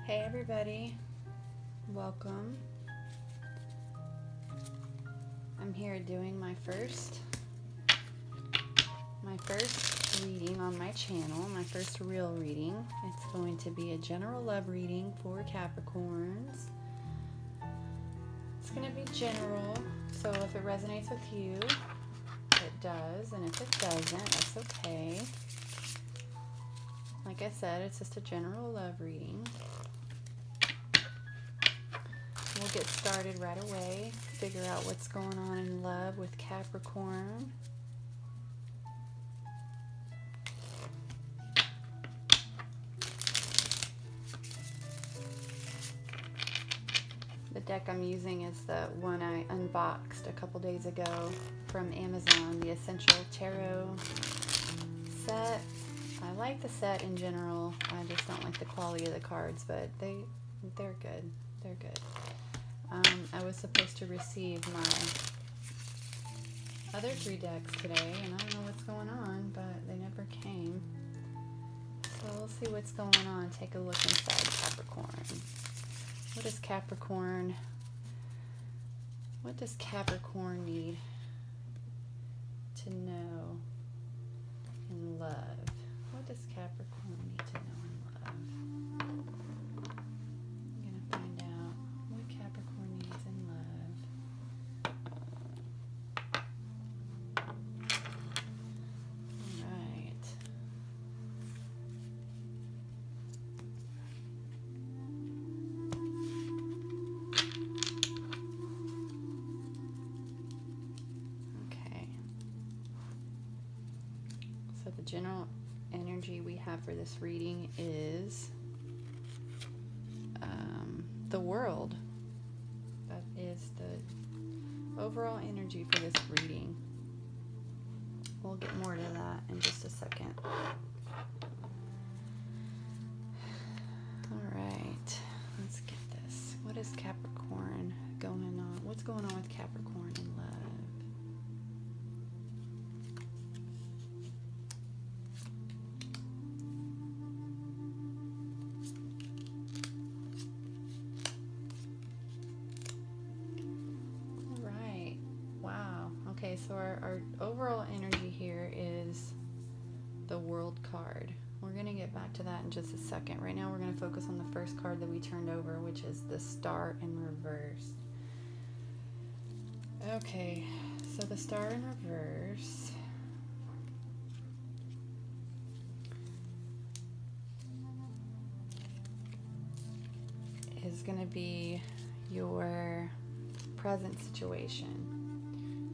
Hey everybody, welcome. I'm here doing my first reading on my channel, my first real reading. It's going to be a general love reading for Capricorns. It's going to be general, so if it resonates with you, it does, and if it doesn't, that's okay. Like I said, it's just a general love reading. We'll get started right away, figure out what's going on in love with Capricorn. The deck I'm using is the one I unboxed a couple days ago from Amazon, the Essential Tarot set. I like the set in general. I just don't like the quality of the cards, but they're good. They're good. I was supposed to receive my other 3 decks today, and I don't know what's going on, but they never came. So we'll see what's going on. Take a look inside Capricorn. What does Capricorn need to know in love? What does Capricorn need to know in love? I'm going to find out what Capricorn needs in love. Alright. Okay. So the general energy we have for this reading is the world. That is the overall energy for this reading. We'll get more to that in just a second. Alright, let's get this. What is Capricorn going on? What's going on with Capricorn in love? Okay, so our overall energy here is the World card. We're going to get back to that in just a second. Right now we're going to focus on the first card that we turned over, which is the Star in reverse. Okay, so the Star in reverse is going to be your present situation.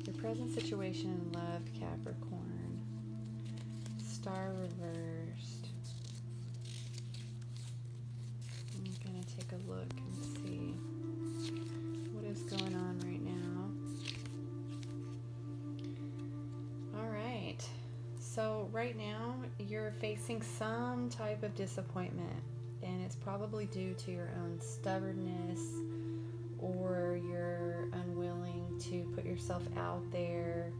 Your present situation in love, Capricorn. Star reversed. I'm going to take a look and see what is going on right now. Alright. So right now you're facing some type of disappointment, and it's probably due to your own stubbornness, or you're unwilling to put yourself out there,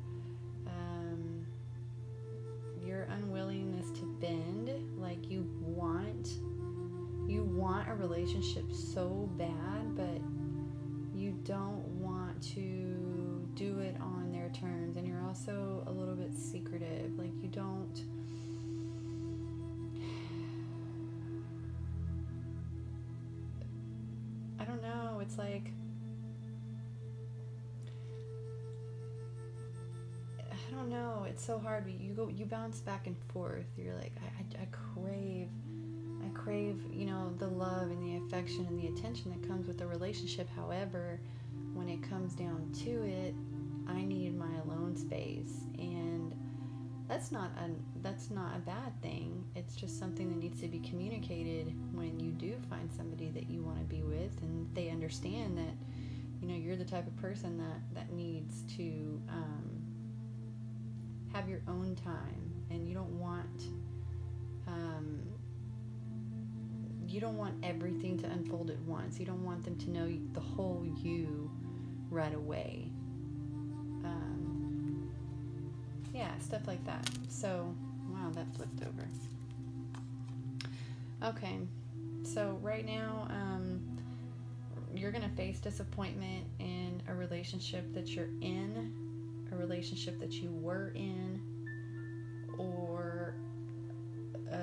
your unwillingness to bend. Like you want a relationship so bad, but you don't want to do it on their terms, and you're also a little bit secretive. Like you don't, I don't know, it's like, I don't know, it's so hard, but you bounce back and forth. You're like, I crave, you know, the love and the affection and the attention that comes with the relationship. However, when it comes down to it, I need my alone space, and that's not a bad thing. It's just something that needs to be communicated when you do find somebody that you want to be with, and they understand that, you know, you're the type of person that needs to have your own time, and you don't want everything to unfold at once. You don't want them to know the whole you right away. Yeah, stuff like that. So, wow, that flipped over. Okay, So right now, you're going to face disappointment in a relationship that you're in, a relationship that you were in, or I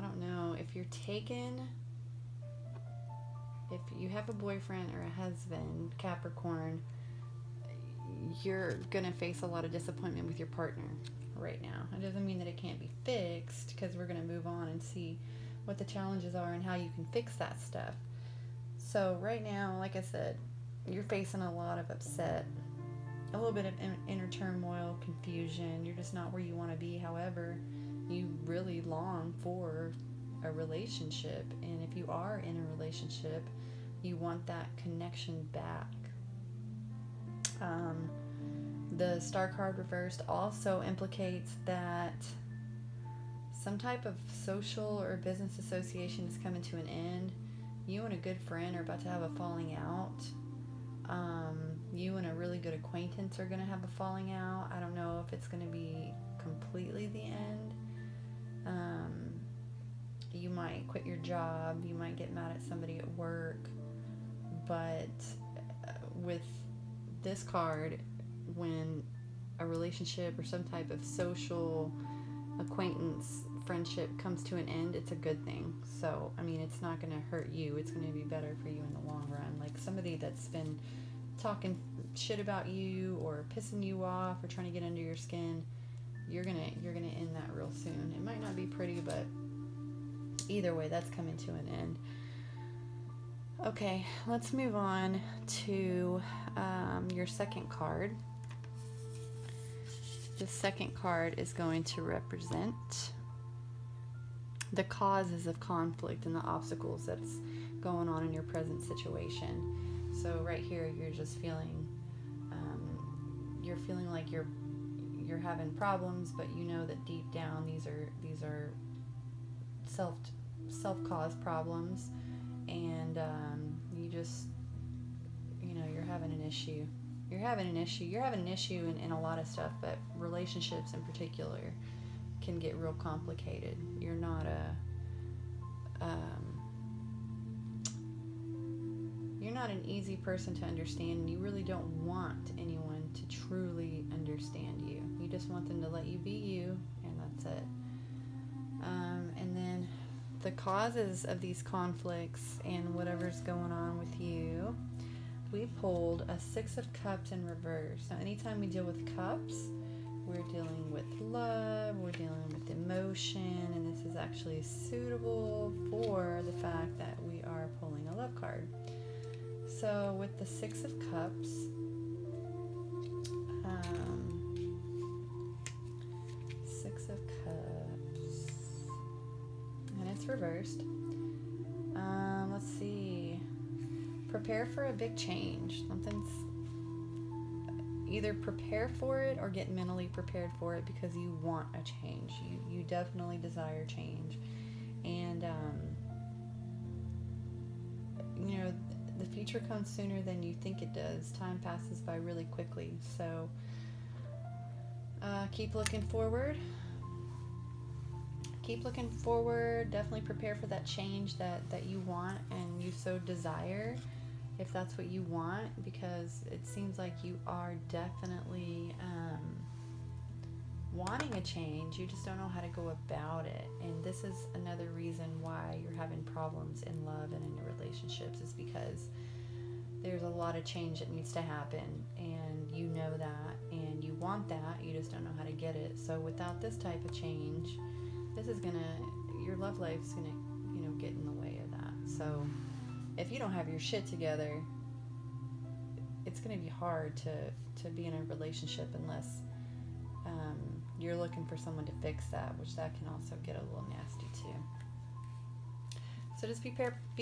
don't know, if you're taken, if you have a boyfriend or a husband, Capricorn, you're going to face a lot of disappointment with your partner right now. It doesn't mean that it can't be fixed, because we're going to move on and see what the challenges are and how you can fix that stuff. So right now, like I said, you're facing a lot of upset, a little bit of inner turmoil, confusion. You're just not where you want to be. However, you really long for a relationship, and if you are in a relationship, you want that connection back. The star card reversed also implicates that some type of social or business association is coming to an end. You and a good friend are about to have a falling out. You and a really good acquaintance are going to have a falling out. I don't know if it's going to be completely the end. You might quit your job. You might get mad at somebody at work. But with this card, when a relationship or some type of social acquaintance, friendship comes to an end, it's a good thing. So, I mean, it's not going to hurt you. It's going to be better for you in the long run. Like somebody that's been talking shit about you or pissing you off or trying to get under your skin, you're gonna end that real soon. It might not be pretty, but either way, that's coming to an end. Okay, let's move on to your second card. The second card is going to represent the causes of conflict and the obstacles that's going on in your present situation. So right here, you're just feeling, you're feeling like you're having problems, but you know that deep down these are self-caused problems, and you just, you're having an issue. You're having an issue in a lot of stuff, but relationships in particular can get real complicated. You're not an easy person to understand, and you really don't want anyone to truly understand you. You just want them to let you be you, and that's it. And then the causes of these conflicts and whatever's going on with you, we pulled a Six of Cups in reverse. Now, anytime we deal with cups, we're dealing with love, we're dealing with emotion, and this is actually suitable for the fact that we are pulling a love card. So with the Six of Cups, Six of Cups, and it's reversed. Let's see. Prepare for a big change. Something's either prepare for it or get mentally prepared for it, because you want a change. You definitely desire change. And, the future comes sooner than you think it does. Time passes by really quickly. So keep looking forward. Definitely prepare for that change that you want and you so desire, if that's what you want, because it seems like you are definitely wanting a change. You just don't know how to go about it. And this is another reason why you're having problems in love and in your relationships, is because there's a lot of change that needs to happen, and you know that, and you want that, you just don't know how to get it. So without this type of change, your love life's gonna, get in the way of that. So if you don't have your shit together, it's gonna be hard to be in a relationship unless you're looking for someone to fix that, which that can also get a little nasty too. So just be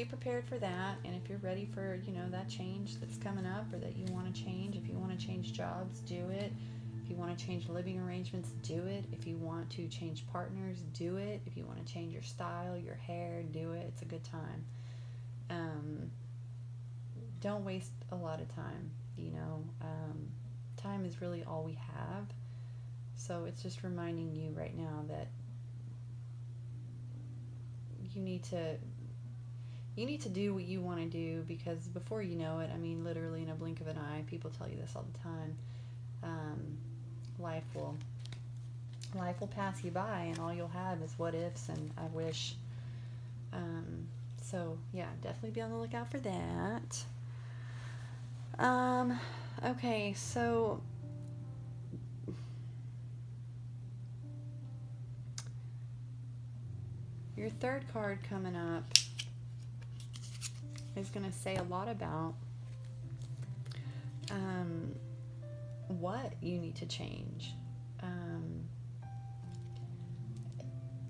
prepared for that, and if you're ready for that change that's coming up, or that you want to change, if you want to change jobs, do it. If you want to change living arrangements, do it. If you want to change partners, do it. If you want to change your style, your hair, do it. It's a good time. Don't waste a lot of time. Time is really all we have. So it's just reminding you right now that you need to do what you want to do, because before you know it, I mean, literally in a blink of an eye, people tell you this all the time, life will pass you by, and all you'll have is what ifs and I wish. So yeah, definitely be on the lookout for that. Okay, so your third card coming up is going to say a lot about what you need to change.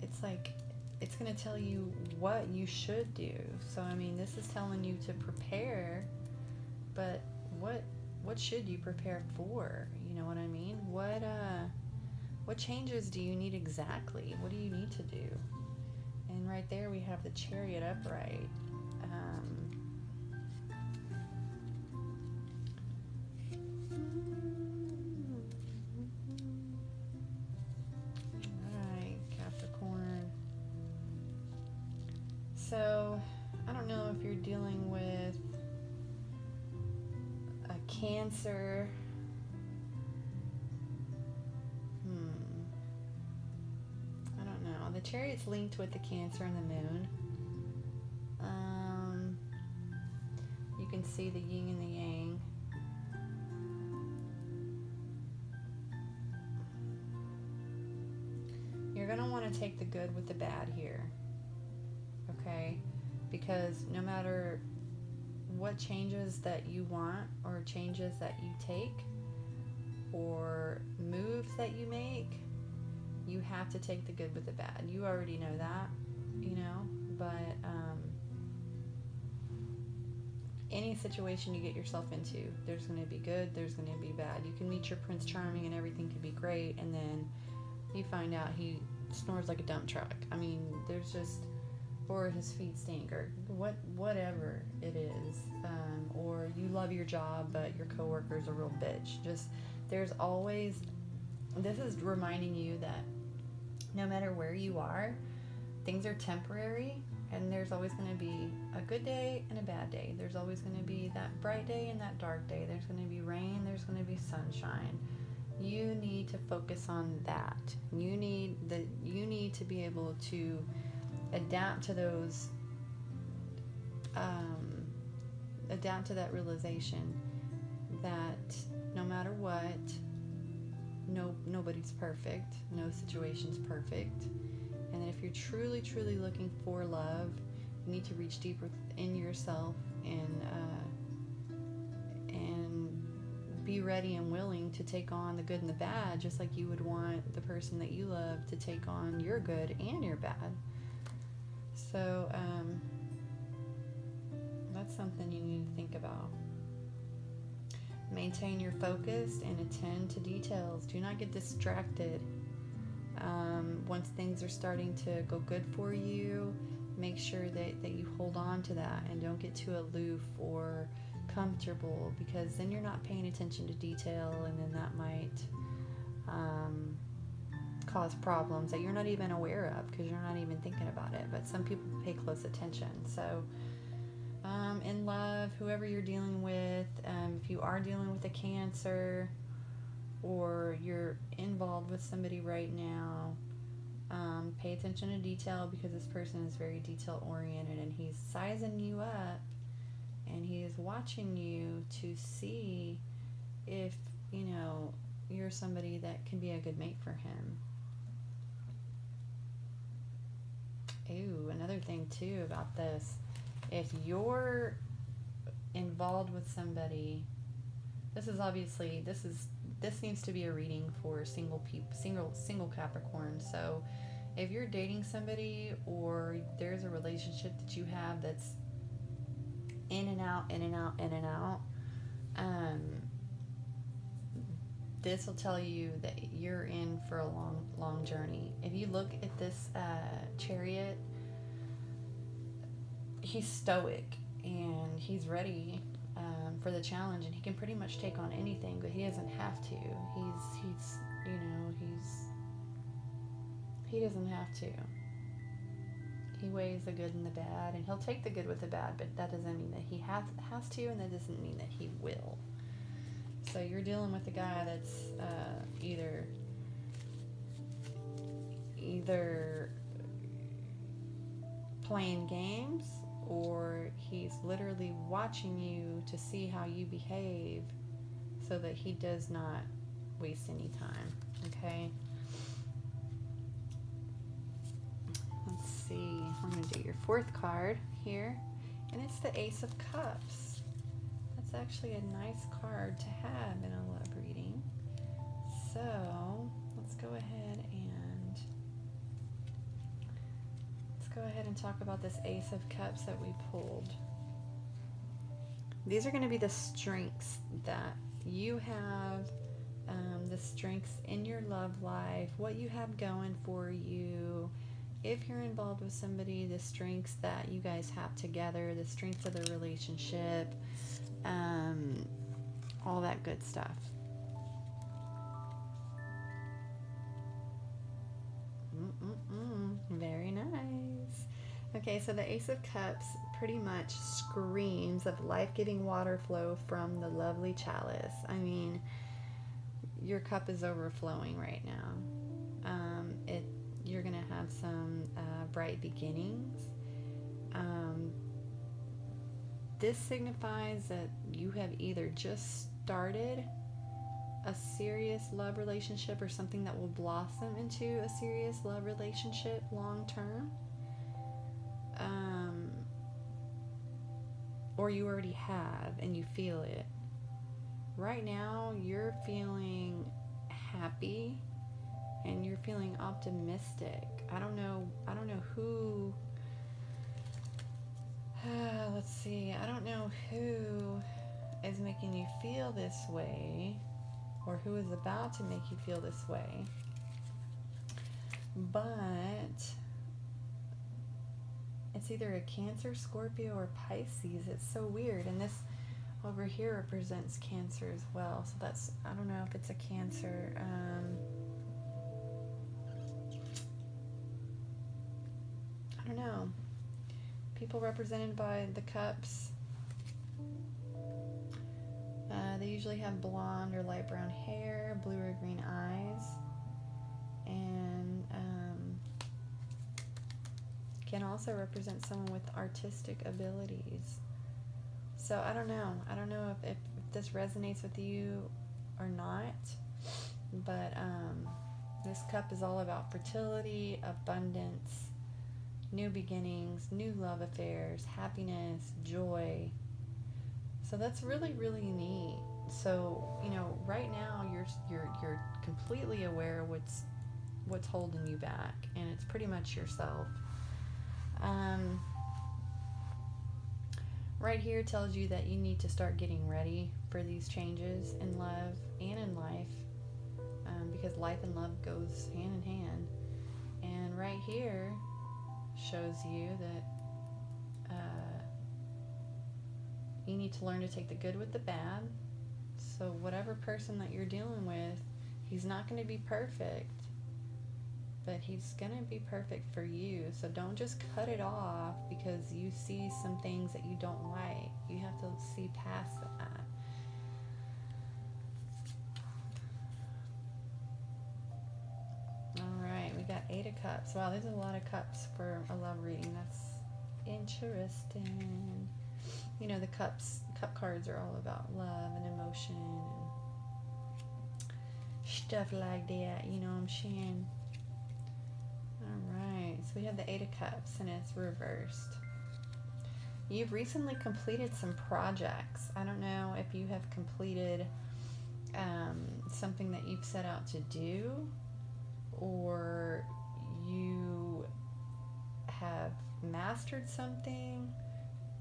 It's like, it's going to tell you what you should do. So, I mean, this is telling you to prepare, but what should you prepare for? You know what I mean? What changes do you need exactly? What do you need to do? And right there we have the Chariot upright. Alright, Capricorn. So, I don't know if you're dealing with a Cancer. I don't know. The Chariot's linked with the Cancer and the Moon. You can see the yin and the yang. You're going to want to take the good with the bad here. Okay? Because no matter what changes that you want, or changes that you take, or moves that you make, you have to take the good with the bad. You already know that, you know, but any situation you get yourself into, there's going to be good, there's going to be bad. You can meet your Prince Charming and everything could be great, and then you find out he snores like a dump truck. I mean, there's just, or his feet stink, or whatever it is, or you love your job but your coworker's a real bitch. Just, there's always, this is reminding you that no matter where you are, things are temporary, and there's always going to be a good day and a bad day. There's always going to be that bright day and that dark day. There's going to be rain, there's going to be sunshine. You need to focus on that. You need to be able to adapt to those, adapt to that realization that no matter what, nobody's perfect, no situation's perfect, and that if you're truly, truly looking for love, you need to reach deeper in yourself and be ready and willing to take on the good and the bad, just like you would want the person that you love to take on your good and your bad. So that's something you need to think about. Maintain your focus and attend to details. Do not get distracted. Once things are starting to go good for you, make sure that you hold on to that and don't get too aloof or comfortable, because then you're not paying attention to detail, and then that might cause problems that you're not even aware of because you're not even thinking about it. But some people pay close attention. So in love, whoever you're dealing with, if you are dealing with a Cancer, or you're involved with somebody right now, pay attention to detail, because this person is very detail oriented, and he's sizing you up, and he is watching you to see if, you know, you're somebody that can be a good mate for him. Ooh, another thing too about this, if you're involved with somebody, this needs to be a reading for single Capricorn. So if you're dating somebody, or there's a relationship that you have that's in and out, this will tell you that you're in for a long journey. If you look at this Chariot, he's stoic and he's ready for the challenge, and he can pretty much take on anything, but he doesn't have to. He doesn't have to. He weighs the good and the bad, and he'll take the good with the bad, but that doesn't mean that he has to, and that doesn't mean that he will. So you're dealing with a guy that's either playing games, or he's literally watching you to see how you behave so that he does not waste any time. Okay? Let's see. I'm going to do your fourth card here, and it's the Ace of Cups. That's actually a nice card to have in a love reading. So let's go ahead and talk about this Ace of Cups that we pulled. These are going to be the strengths that you have, the strengths in your love life, what you have going for you. If you're involved with somebody, the strengths that you guys have together, the strengths of the relationship, all that good stuff. Very nice. Okay, so the Ace of Cups pretty much screams of life-giving water flow from the lovely chalice. I mean, your cup is overflowing right now. You're going to have some bright beginnings. This signifies that you have either just started a serious love relationship or something that will blossom into a serious love relationship long term. Or you already have and you feel it. Right now, you're feeling happy and you're feeling optimistic. I don't know who. Let's see. I don't know who is making you feel this way, or who is about to make you feel this way. But it's either a Cancer, Scorpio, or Pisces. It's so weird. And this over here represents Cancer as well. So that's, I don't know if it's a Cancer. I don't know. People represented by the cups. They usually have blonde or light brown hair, blue or green eyes, and can also represent someone with artistic abilities. So I don't know. I don't know if this resonates with you or not, but this cup is all about fertility, abundance, new beginnings, new love affairs, happiness, joy. So that's really, really neat. So, right now you're completely aware of what's holding you back, and it's pretty much yourself. Right here tells you that you need to start getting ready for these changes in love and in life, because life and love goes hand in hand. And right here shows you that you need to learn to take the good with the bad. So whatever person that you're dealing with, he's not going to be perfect, but he's going to be perfect for you. So don't just cut it off because you see some things that you don't like. You have to see past that. All right, we got 8 of Cups. Wow, there's a lot of cups for a love reading. That's interesting. The cup cards are all about love and emotion and stuff like that, you know what I'm saying? Alright, so we have the 8 of Cups and it's reversed. You've recently completed some projects. I don't know if you have completed something that you've set out to do, or you have mastered something,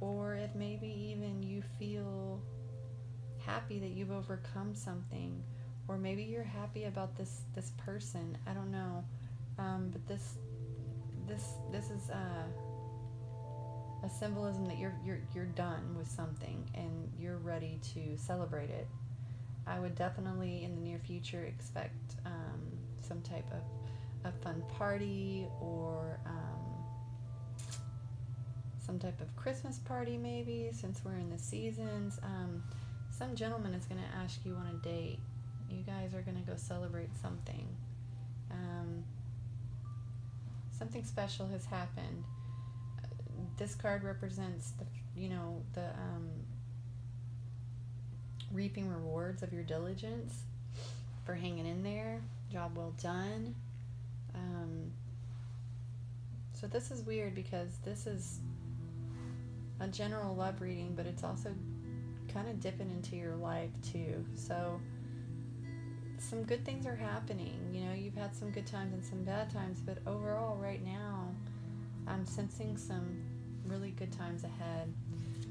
or if maybe even you feel happy that you've overcome something, or maybe you're happy about this person. I don't know, but this is a symbolism that you're done with something and you're ready to celebrate it. I would definitely in the near future expect some type of a fun party, or some type of Christmas party maybe, since we're in the seasons. Some gentleman is going to ask you on a date. You guys are going to go celebrate something. Something special has happened. This card represents the reaping rewards of your diligence for hanging in there. Job well done. So this is weird because this is a general love reading, but it's also kind of dipping into your life too. So some good things are happening. You've had some good times and some bad times, but overall right now I'm sensing some really good times ahead.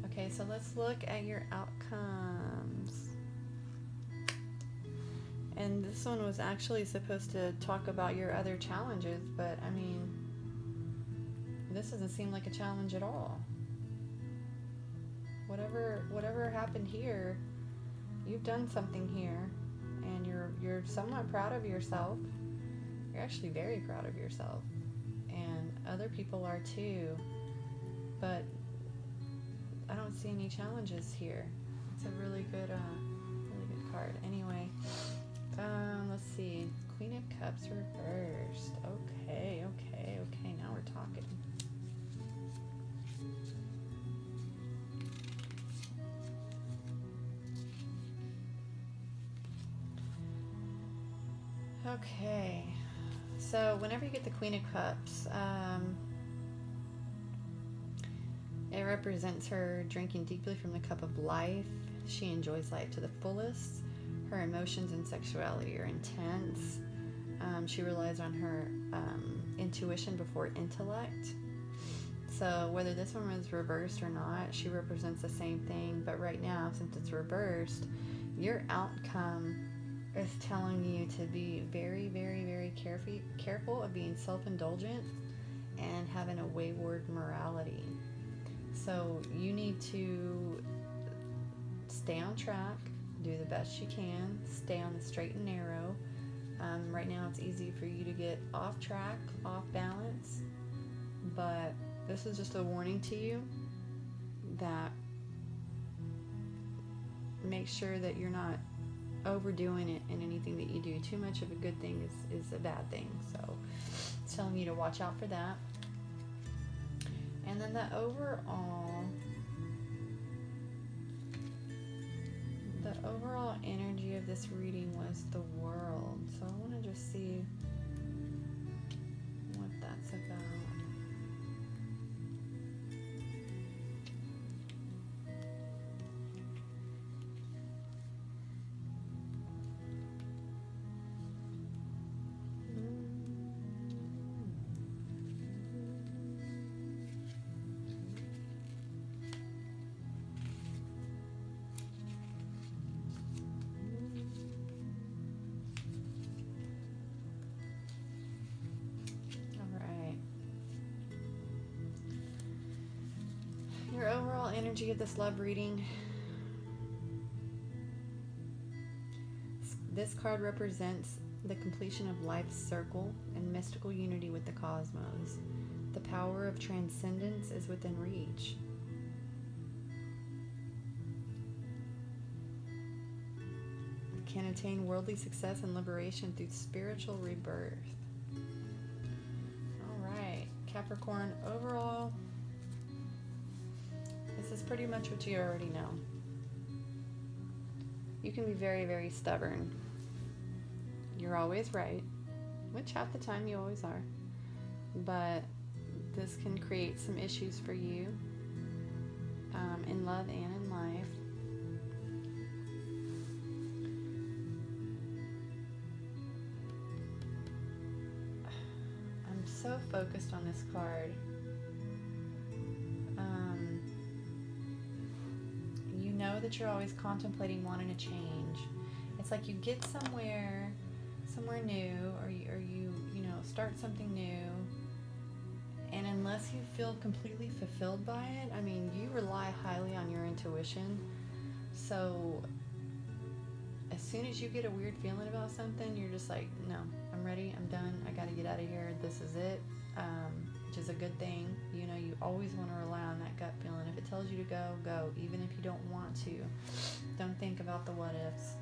Okay, so let's look at your outcomes. And this one was actually supposed to talk about your other challenges, but I mean, this doesn't seem like a challenge at all. Whatever happened here, you've done something here, and you're somewhat proud of yourself. You're actually very proud of yourself, and other people are too. But I don't see any challenges here. It's a really good card. Anyway, let's see. Queen of Cups reversed. Okay. Now we're talking. Okay. So whenever you get the Queen of Cups, it represents her drinking deeply from the cup of life. She enjoys life to the fullest. Her emotions and sexuality are intense. She relies on her intuition before intellect. So whether this one was reversed or not, she represents the same thing. But right now, since it's reversed, your outcome is telling you to be very, very, very careful of being self-indulgent and having a wayward morality. So you need to stay on track, do the best you can, stay on the straight and narrow. Right now it's easy for you to get off track, off balance, but this is just a warning to you that make sure that you're not overdoing it in anything that you do. Too much of a good thing is a bad thing. So it's telling you to watch out for that. And then the overall energy of this reading was the World. So I want to just see what that's about. Your overall energy of this love reading. This card represents the completion of life's circle and mystical unity with the cosmos. The power of transcendence is within reach. Can attain worldly success and liberation through spiritual rebirth. All right, Capricorn, overall, this is pretty much what you already know. You can be very, very stubborn. You're always right, which half the time you always are. But this can create some issues for you in love and in life. I'm so focused on this card. You know that you're always contemplating wanting to change. It's like you get somewhere new, or you start something new, and unless you feel completely fulfilled by it, I mean, you rely highly on your intuition. So as soon as you get a weird feeling about something, you're just like, no, I'm ready, I'm done, I gotta get out of here, this is it, which is a good thing. You know, you always want to rely on that gut feeling. If it tells you to go, go. Even if you don't want to. Don't think about the what ifs.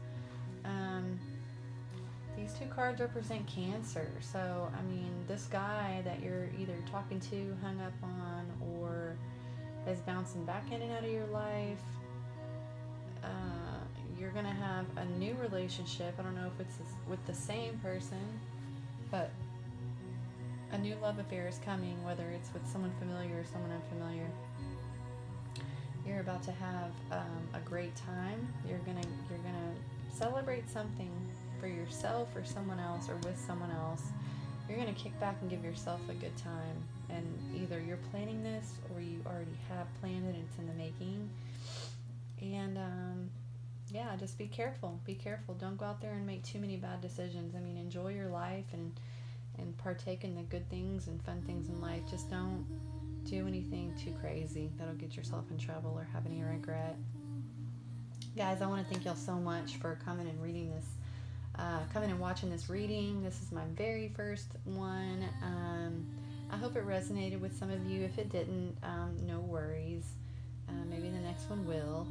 These two cards represent Cancer. So, I mean, this guy that you're either talking to, hung up on, or is bouncing back in and out of your life, you're going to have a new relationship. I don't know if it's with the same person, but a new love affair is coming, whether it's with someone familiar or someone unfamiliar. You're about to have a great time. You're gonna celebrate something for yourself or someone else or with someone else. You're gonna kick back and give yourself a good time. And either you're planning this or you already have planned it and it's in the making. And yeah, just be careful. Be careful. Don't go out there and make too many bad decisions. I mean, enjoy your life and partake in the good things and fun things in life. Just don't do anything too crazy that'll get yourself in trouble or have any regret. Guys, I want to thank y'all so much for coming and reading this, coming and watching this reading. This is my very first one. I hope it resonated with some of you. If it didn't, no worries. Maybe the next one will.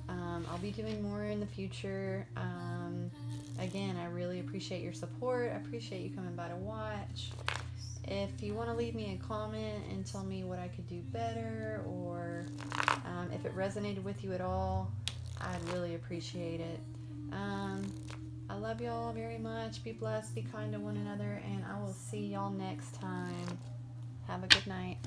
I'll be doing more in the future. Again, I really appreciate your support. I appreciate you coming by to watch. If you want to leave me a comment and tell me what I could do better, or if it resonated with you at all, I'd really appreciate it. I love y'all very much. Be blessed, be kind to one another, and I will see y'all next time. Have a good night.